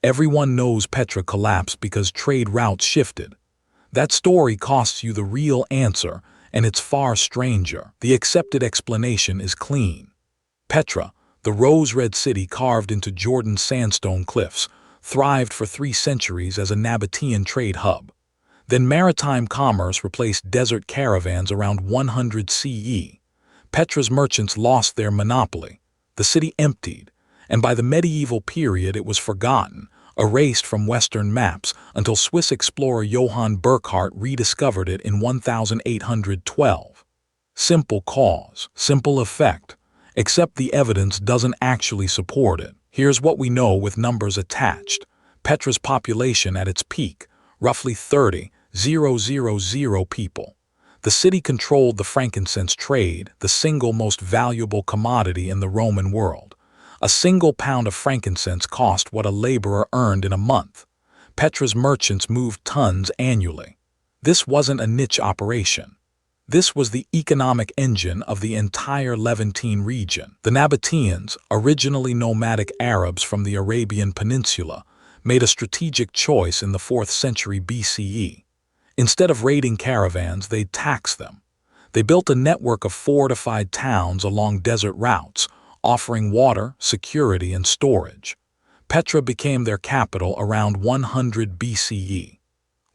Everyone knows Petra collapsed because trade routes shifted. That story costs you the real answer, and it's far stranger. The accepted explanation is clean. Petra, the rose-red city carved into Jordan sandstone cliffs, thrived for 3 centuries as a Nabataean trade hub. Then maritime commerce replaced desert caravans around 100 CE. Petra's merchants lost their monopoly. The city emptied, and by the medieval period it was forgotten, erased from Western maps until Swiss explorer Johann Burckhardt rediscovered it in 1812. Simple cause, simple effect, except the evidence doesn't actually support it. Here's what we know with numbers attached. Petra's population at its peak, roughly 30,000 people. The city controlled the frankincense trade, the single most valuable commodity in the Roman world. A single pound of frankincense cost what a laborer earned in a month. Petra's merchants moved tons annually. This wasn't a niche operation. This was the economic engine of the entire Levantine region. The Nabataeans, originally nomadic Arabs from the Arabian Peninsula, made a strategic choice in the 4th century BCE. Instead of raiding caravans, they taxed them. They built a network of fortified towns along desert routes, offering water, security, and storage. Petra became their capital around 100 BCE.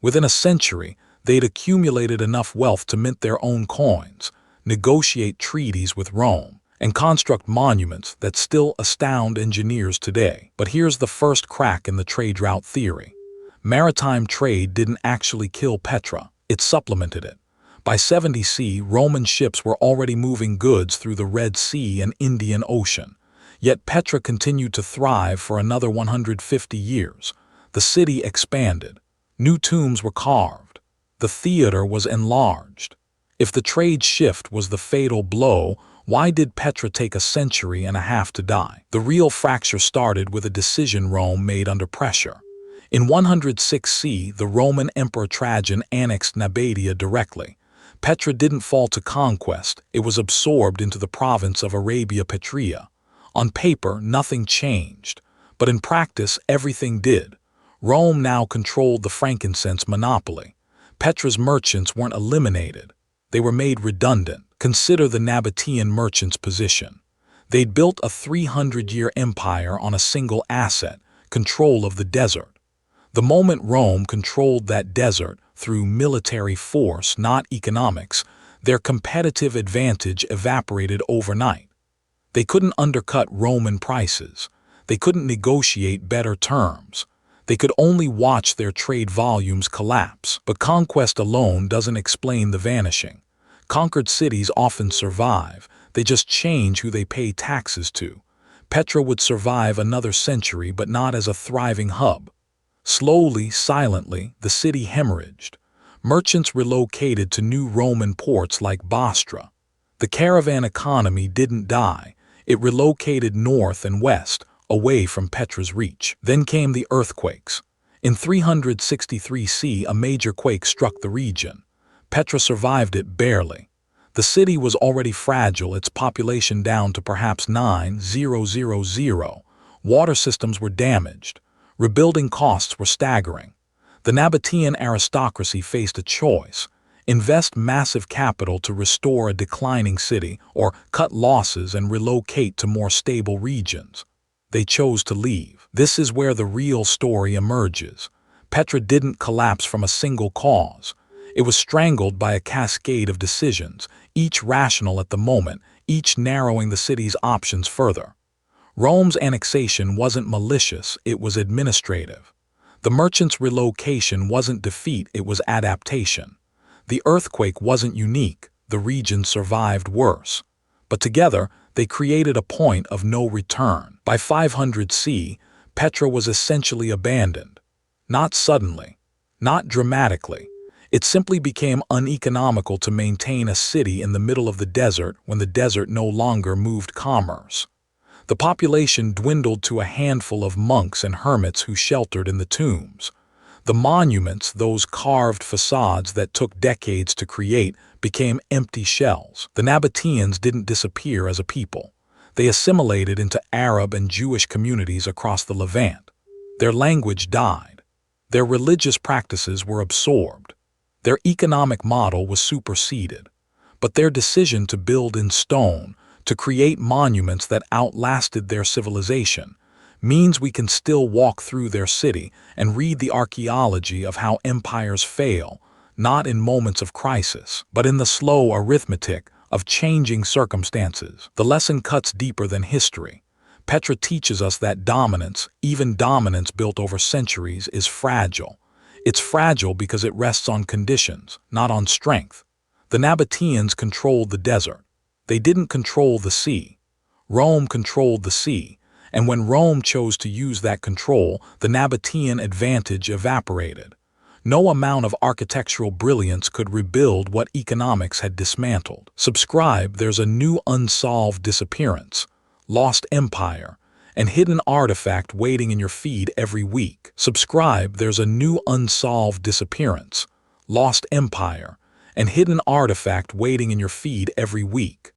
Within a century, they'd accumulated enough wealth to mint their own coins, negotiate treaties with Rome, and construct monuments that still astound engineers today. But here's the first crack in the trade route theory. Maritime trade didn't actually kill Petra, it supplemented it. By 70 CE, Roman ships were already moving goods through the Red Sea and Indian Ocean. Yet Petra continued to thrive for another 150 years. The city expanded. New tombs were carved. The theater was enlarged. If the trade shift was the fatal blow, why did Petra take a century and a half to die? The real fracture started with a decision Rome made under pressure. In 106 CE, the Roman Emperor Trajan annexed Nabatea directly. Petra didn't fall to conquest, it was absorbed into the province of Arabia Petrea. On paper, nothing changed, but in practice, everything did. Rome now controlled the frankincense monopoly. Petra's merchants weren't eliminated, they were made redundant. Consider the Nabataean merchants' position. They'd built a 300-year empire on a single asset, control of the desert. The moment Rome controlled that desert, through military force, not economics, their competitive advantage evaporated overnight. They couldn't undercut Roman prices. They couldn't negotiate better terms. They could only watch their trade volumes collapse. But conquest alone doesn't explain the vanishing. Conquered cities often survive. They just change who they pay taxes to. Petra would survive another century, but not as a thriving hub. Slowly, silently, the city hemorrhaged. Merchants relocated to new Roman ports like Bostra. The caravan economy didn't die. It relocated north and west, away from Petra's reach. Then came the earthquakes. In 363 CE, a major quake struck the region. Petra survived it barely. The city was already fragile, its population down to perhaps 9,000. Water systems were damaged. Rebuilding costs were staggering. The Nabataean aristocracy faced a choice: invest massive capital to restore a declining city, or cut losses and relocate to more stable regions. They chose to leave. This is where the real story emerges. Petra didn't collapse from a single cause. It was strangled by a cascade of decisions, each rational at the moment, each narrowing the city's options further. Rome's annexation wasn't malicious, it was administrative. The merchants' relocation wasn't defeat, it was adaptation. The earthquake wasn't unique, the region survived worse. But together, they created a point of no return. By 500 CE, Petra was essentially abandoned. Not suddenly, not dramatically. It simply became uneconomical to maintain a city in the middle of the desert when the desert no longer moved commerce. The population dwindled to a handful of monks and hermits who sheltered in the tombs. The monuments, those carved facades that took decades to create, became empty shells. The Nabataeans didn't disappear as a people. They assimilated into Arab and Jewish communities across the Levant. Their language died. Their religious practices were absorbed. Their economic model was superseded. But their decision to build in stone, to create monuments that outlasted their civilization, means we can still walk through their city and read the archaeology of how empires fail, not in moments of crisis, but in the slow arithmetic of changing circumstances. The lesson cuts deeper than history. Petra teaches us that dominance, even dominance built over centuries, is fragile. It's fragile because it rests on conditions, not on strength. The Nabataeans controlled the desert. They didn't control the sea. Rome controlled the sea, and when Rome chose to use that control, the Nabataean advantage evaporated. No amount of architectural brilliance could rebuild what economics had dismantled. Subscribe, there's a new unsolved disappearance, lost empire, and hidden artifact waiting in your feed every week. Subscribe, there's a new unsolved disappearance, lost empire, and hidden artifact waiting in your feed every week.